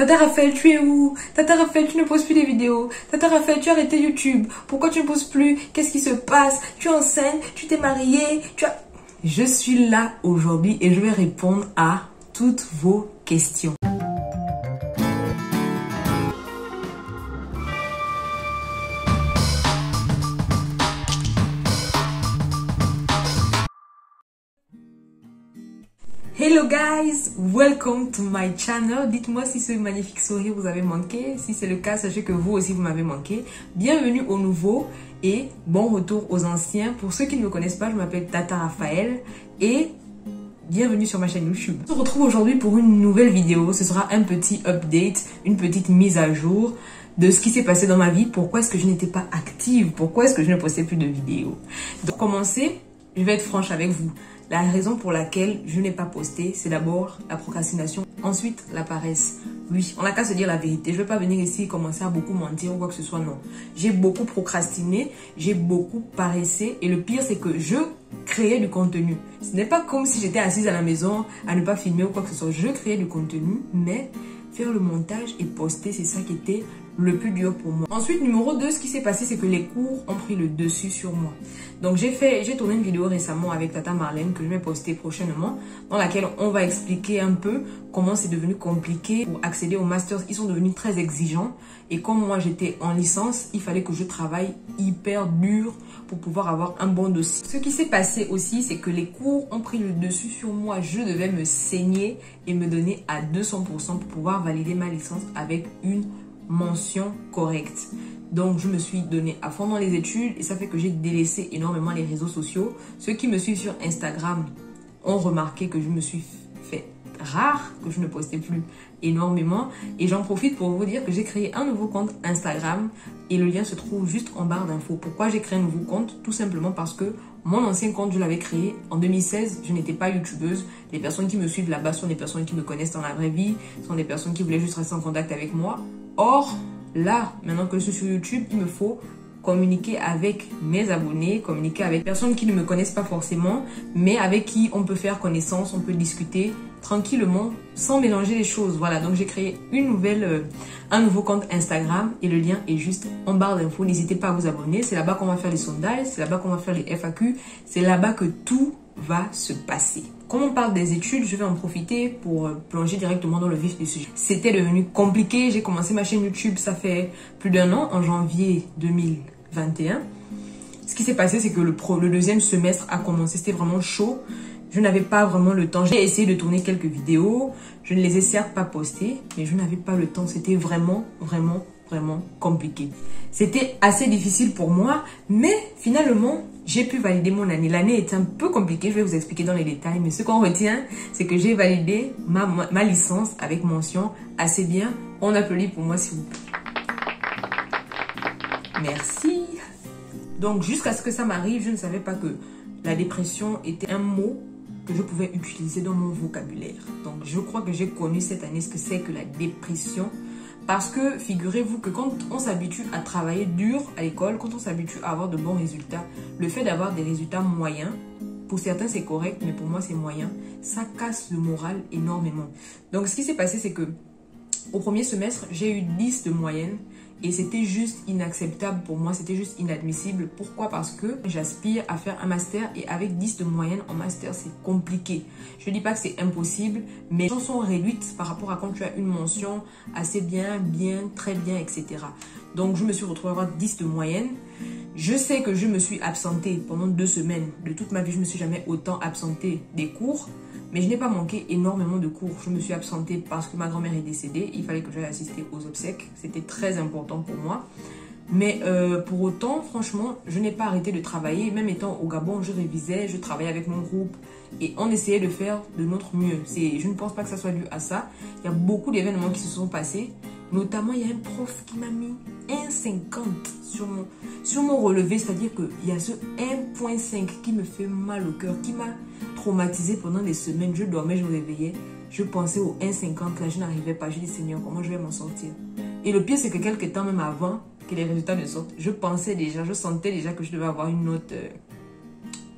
Tata Raphaël, tu es où? Tata Raphaël, tu ne poses plus des vidéos. Tata Raphaël, tu as arrêté YouTube. Pourquoi tu ne poses plus? Qu'est-ce qui se passe? Tu es enceinte? Tu t'es mariée? Je suis là aujourd'hui et je vais répondre à toutes vos questions. Hello guys, welcome to my channel. Dites-moi si ce magnifique sourire vous avez manqué. Si c'est le cas, sachez que vous aussi vous m'avez manqué. Bienvenue aux nouveaux et bon retour aux anciens. Pour ceux qui ne me connaissent pas, je m'appelle Tata Raphaël et bienvenue sur ma chaîne YouTube. On se retrouve aujourd'hui pour une nouvelle vidéo. Ce sera un petit update, une petite mise à jour de ce qui s'est passé dans ma vie. Pourquoi est-ce que je n'étais pas active? Pourquoi est-ce que je ne postais plus de vidéos? Donc, pour commencer, je vais être franche avec vous. La raison pour laquelle je n'ai pas posté, c'est d'abord la procrastination, ensuite la paresse. Oui, on n'a qu'à se dire la vérité. Je ne vais pas venir ici et commencer à beaucoup mentir ou quoi que ce soit, non. J'ai beaucoup procrastiné, j'ai beaucoup paressé et le pire c'est que je créais du contenu. Ce n'est pas comme si j'étais assise à la maison à ne pas filmer ou quoi que ce soit. Je créais du contenu, mais faire le montage et poster, c'est ça qui était le plus dur pour moi. Ensuite, numéro 2, ce qui s'est passé, c'est que les cours ont pris le dessus sur moi. Donc, j'ai tourné une vidéo récemment avec Tata Marlène que je vais poster prochainement, dans laquelle on va expliquer un peu comment c'est devenu compliqué pour accéder aux masters. Ils sont devenus très exigeants. Et comme moi, j'étais en licence, il fallait que je travaille hyper dur pour pouvoir avoir un bon dossier. Ce qui s'est passé aussi, c'est que les cours ont pris le dessus sur moi. Je devais me saigner et me donner à 200% pour pouvoir valider ma licence avec une mention correcte. Donc je me suis donné à fond dans les études et ça fait que j'ai délaissé énormément les réseaux sociaux. Ceux qui me suivent sur Instagram ont remarqué que je me suis fait rare, que je ne postais plus énormément, et j'en profite pour vous dire que j'ai créé un nouveau compte Instagram et le lien se trouve juste en barre d'infos. Pourquoi j'ai créé un nouveau compte? Tout simplement parce que mon ancien compte, je l'avais créé en 2016, je n'étais pas youtubeuse. Les personnes qui me suivent là-bas sont des personnes qui me connaissent dans la vraie vie, sont des personnes qui voulaient juste rester en contact avec moi. Or, là, maintenant que je suis sur YouTube, il me faut communiquer avec mes abonnés, communiquer avec personnes qui ne me connaissent pas forcément, mais avec qui on peut faire connaissance, on peut discuter tranquillement, sans mélanger les choses. Voilà, donc j'ai créé un nouveau compte Instagram et le lien est juste en barre d'infos. N'hésitez pas à vous abonner, c'est là-bas qu'on va faire les sondages, c'est là-bas qu'on va faire les FAQ, c'est là-bas que tout va se passer. Comme on parle des études, je vais en profiter pour plonger directement dans le vif du sujet. C'était devenu compliqué, j'ai commencé ma chaîne YouTube, ça fait plus d'un an, en janvier 2021. Ce qui s'est passé, c'est que le deuxième semestre a commencé, c'était vraiment chaud. Je n'avais pas vraiment le temps. J'ai essayé de tourner quelques vidéos. Je ne les ai certes pas postées, mais je n'avais pas le temps. C'était vraiment compliqué. C'était assez difficile pour moi, mais finalement, j'ai pu valider mon année. L'année est un peu compliquée, je vais vous expliquer dans les détails, mais ce qu'on retient, c'est que j'ai validé ma licence avec mention assez bien. On applaudit pour moi, s'il vous plaît. Merci. Donc, jusqu'à ce que ça m'arrive, je ne savais pas que la dépression était un mot que je pouvais utiliser dans mon vocabulaire. Donc, je crois que j'ai connu cette année ce que c'est que la dépression. Parce que, figurez-vous que quand on s'habitue à travailler dur à l'école, quand on s'habitue à avoir de bons résultats, le fait d'avoir des résultats moyens, pour certains c'est correct, mais pour moi c'est moyen, ça casse le moral énormément. Donc, ce qui s'est passé, c'est que au premier semestre, j'ai eu 10 de moyenne. Et c'était juste inacceptable pour moi, c'était juste inadmissible. Pourquoi? Parce que j'aspire à faire un master et avec 10 de moyenne en master, c'est compliqué. Je ne dis pas que c'est impossible, mais les chances sont réduites par rapport à quand tu as une mention assez bien, très bien, etc. Donc, je me suis retrouvée à avoir 10 de moyenne. Je sais que je me suis absentée pendant 2 semaines. De toute ma vie, je ne me suis jamais autant absentée des cours. Mais je n'ai pas manqué énormément de cours. Je me suis absentée parce que ma grand-mère est décédée. Il fallait que j'aille assister aux obsèques. C'était très important pour moi. Mais pour autant, franchement, je n'ai pas arrêté de travailler. Même étant au Gabon, je révisais, je travaillais avec mon groupe. Et on essayait de faire de notre mieux. Je ne pense pas que ça soit dû à ça. Il y a beaucoup d'événements qui se sont passés. Notamment, il y a un prof qui m'a mis 1,50 sur mon relevé. C'est-à-dire qu'il y a ce 1,5 qui me fait mal au cœur, qui m'a traumatisée pendant des semaines. Je dormais, je me réveillais. Je pensais au 1,50 là, je n'arrivais pas. Je dis, Seigneur, comment je vais m'en sortir? Et le pire, c'est que quelques temps même avant que les résultats ne sortent, je pensais déjà, je sentais déjà que je devais avoir une note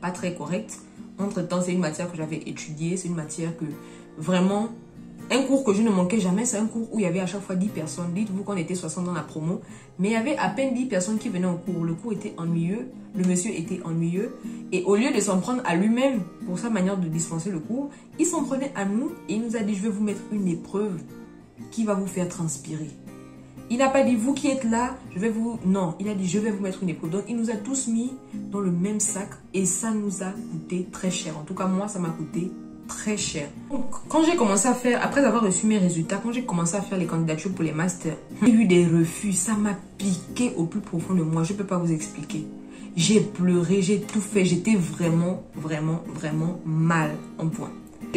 pas très correcte. Entre-temps, c'est une matière que j'avais étudiée. C'est une matière que vraiment Un cours que je ne manquais jamais, c'est un cours où il y avait à chaque fois 10 personnes. Dites-vous qu'on était 60 dans la promo, mais il y avait à peine 10 personnes qui venaient au cours. Le cours était ennuyeux, le monsieur était ennuyeux. Et au lieu de s'en prendre à lui-même pour sa manière de dispenser le cours, il s'en prenait à nous et il nous a dit, je vais vous mettre une épreuve qui va vous faire transpirer. Il n'a pas dit, vous qui êtes là, je vais vous... Non, il a dit, je vais vous mettre une épreuve. Donc, il nous a tous mis dans le même sac et ça nous a coûté très cher. En tout cas, moi, ça m'a coûté très cher. Donc, quand j'ai commencé à faire, après avoir reçu mes résultats, quand j'ai commencé à faire les candidatures pour les masters, j'ai eu des refus. Ça m'a piqué au plus profond de moi. Je ne peux pas vous expliquer. J'ai pleuré, j'ai tout fait. J'étais vraiment mal en point.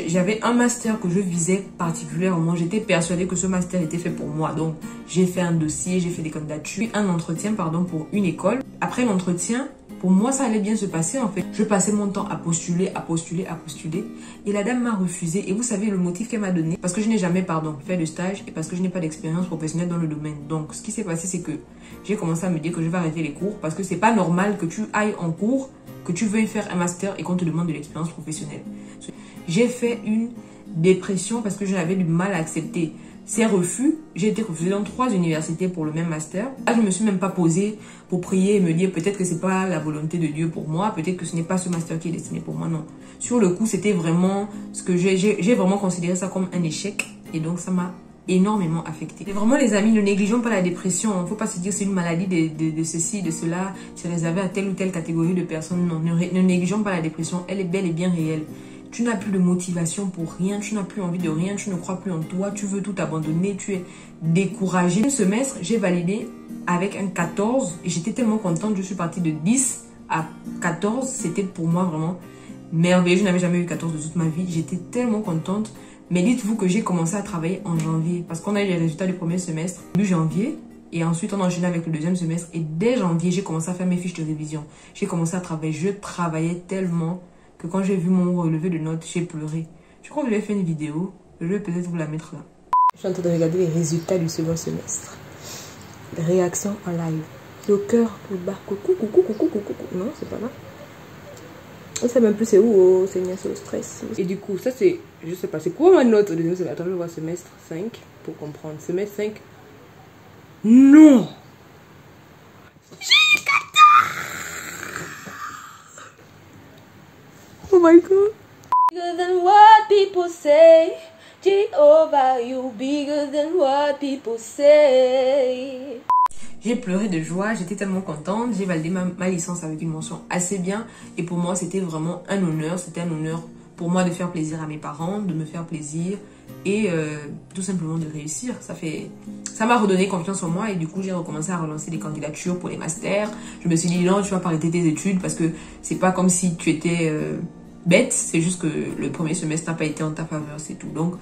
J'avais un master que je visais particulièrement. J'étais persuadée que ce master était fait pour moi. Donc, j'ai fait un dossier, j'ai fait des candidatures, un entretien, pardon, pour une école. Après l'entretien, pour moi, ça allait bien se passer, en fait. Je passais mon temps à postuler. Et la dame m'a refusé. Et vous savez, le motif qu'elle m'a donné, parce que je n'ai jamais, fait de stage et parce que je n'ai pas d'expérience professionnelle dans le domaine. Donc, ce qui s'est passé, c'est que j'ai commencé à me dire que je vais arrêter les cours parce que c'est pas normal que tu ailles en cours, que tu veuilles faire un master et qu'on te demande de l'expérience professionnelle. J'ai fait une dépression parce que j'avais du mal à accepter ces refus. J'ai été refusée dans 3 universités pour le même master. Là, je ne me suis même pas posée pour prier et me dire peut-être que c'est pas la volonté de Dieu pour moi, peut-être que ce n'est pas ce master qui est destiné pour moi, non. Sur le coup, c'était vraiment ce que j'ai vraiment considéré ça comme un échec et donc ça m'a énormément affecté. Et vraiment les amis, ne négligeons pas la dépression. Il ne faut pas se dire c'est une maladie de ceci, de cela, c'est réservé à telle ou telle catégorie de personnes. Non, ne négligeons pas la dépression, elle est bel et bien réelle. Tu n'as plus de motivation pour rien, tu n'as plus envie de rien, tu ne crois plus en toi, tu veux tout abandonner, tu es découragé. Ce semestre, j'ai validé avec un 14 et j'étais tellement contente, je suis partie de 10 à 14. C'était pour moi vraiment merveilleux, je n'avais jamais eu 14 de toute ma vie, j'étais tellement contente. Mais dites-vous que j'ai commencé à travailler en janvier parce qu'on a eu les résultats du premier semestre, début janvier. Et ensuite, on a enchaîné avec le deuxième semestre. Et dès janvier, j'ai commencé à faire mes fiches de révision. J'ai commencé à travailler, je travaillais tellement que quand j'ai vu mon relevé de notes, j'ai pleuré. Je crois que je vais faire une vidéo. Je vais peut-être vous la mettre là. Je suis en train de regarder les résultats du second semestre. Réaction en live. Le cœur, le bas. Coucou. Non, c'est pas là. On sait même plus c'est où. Oh, Seigneur, c'est le stress. Et du coup, ça c'est... Je sais pas, c'est quoi ma note au deuxième semestre? Attends, je vais voir semestre 5 pour comprendre. Semestre 5. Non! J'ai 14! Oh my god! Bigger than what people say. Jehovah, you bigger than what people say. J'ai pleuré de joie, j'étais tellement contente. J'ai validé ma licence avec une mention assez bien. Et pour moi, c'était vraiment un honneur. C'était un honneur pour moi de faire plaisir à mes parents, de me faire plaisir et tout simplement de réussir. Ça m'a redonné confiance en moi et du coup, j'ai recommencé à relancer des candidatures pour les masters. Je me suis dit non, tu vas pas arrêter tes études parce que c'est pas comme si tu étais bête. C'est juste que le premier semestre n'a pas été en ta faveur, c'est tout. Donc,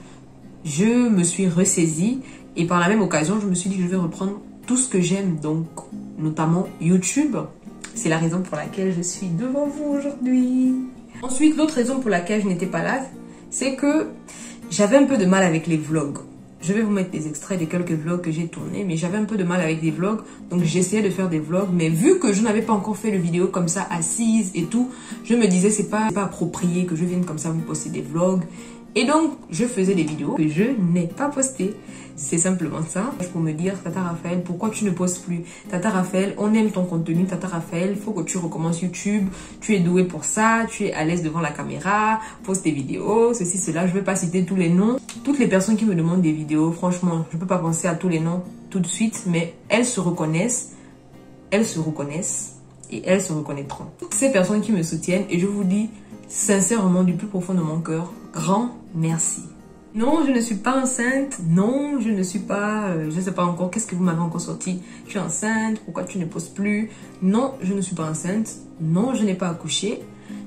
je me suis ressaisie et par la même occasion, je me suis dit que je vais reprendre tout ce que j'aime, donc notamment YouTube. C'est la raison pour laquelle je suis devant vous aujourd'hui. Ensuite, l'autre raison pour laquelle je n'étais pas là, c'est que j'avais un peu de mal avec les vlogs. Je vais vous mettre des extraits de quelques vlogs que j'ai tournés, mais j'avais un peu de mal avec des vlogs, donc j'essayais de faire des vlogs, mais vu que je n'avais pas encore fait de vidéo comme ça, assise et tout, je me disais c'est pas approprié que je vienne comme ça vous poster des vlogs. Et donc, je faisais des vidéos que je n'ai pas postées. C'est simplement ça. Pour me dire, Tata Raphaël, pourquoi tu ne postes plus? Tata Raphaël, on aime ton contenu. Tata Raphaël, il faut que tu recommences YouTube. Tu es doué pour ça. Tu es à l'aise devant la caméra. Poste des vidéos, ceci, cela. Je ne vais pas citer tous les noms. Toutes les personnes qui me demandent des vidéos, franchement, je ne peux pas penser à tous les noms tout de suite. Mais elles se reconnaissent. Elles se reconnaissent. Et elles se reconnaîtront. Toutes ces personnes qui me soutiennent. Et je vous dis sincèrement, du plus profond de mon cœur, grand merci. Non, je ne suis pas enceinte. Non, je ne suis pas... je ne sais pas encore. Qu'est-ce que vous m'avez encore sorti? Tu es enceinte. Pourquoi tu ne postes plus? Non, je ne suis pas enceinte. Non, je n'ai pas accouché.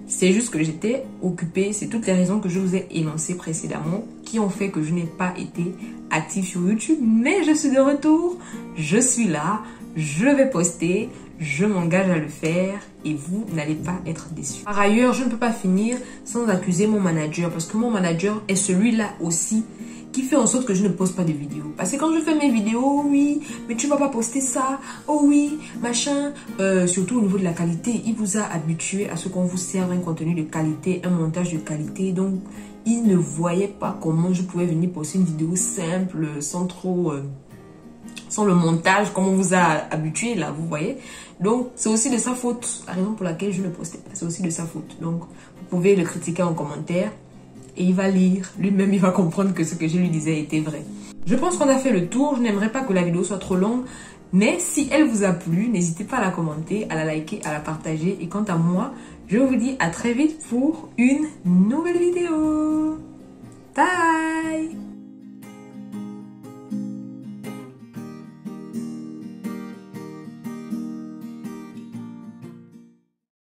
C'est juste que j'étais occupée. C'est toutes les raisons que je vous ai énoncées précédemment qui ont fait que je n'ai pas été active sur YouTube. Mais je suis de retour. Je suis là. Je vais poster. Je m'engage à le faire et vous n'allez pas être déçus. Par ailleurs, je ne peux pas finir sans accuser mon manager parce que mon manager est celui-là aussi qui fait en sorte que je ne poste pas de vidéos. Parce que quand je fais mes vidéos, oh oui, mais tu vas pas poster ça, oh oui, machin. Surtout au niveau de la qualité, il vous a habitué à ce qu'on vous serve un contenu de qualité, un montage de qualité. Donc, il ne voyait pas comment je pouvais venir poster une vidéo simple, sans trop... sans le montage, comme on vous a habitué là, vous voyez. Donc, c'est aussi de sa faute, la raison pour laquelle je ne postais pas. C'est aussi de sa faute. Donc, vous pouvez le critiquer en commentaire et il va lire. Lui-même, il va comprendre que ce que je lui disais était vrai. Je pense qu'on a fait le tour. Je n'aimerais pas que la vidéo soit trop longue. Mais si elle vous a plu, n'hésitez pas à la commenter, à la liker, à la partager. Et quant à moi, je vous dis à très vite pour une nouvelle vidéo. Bye!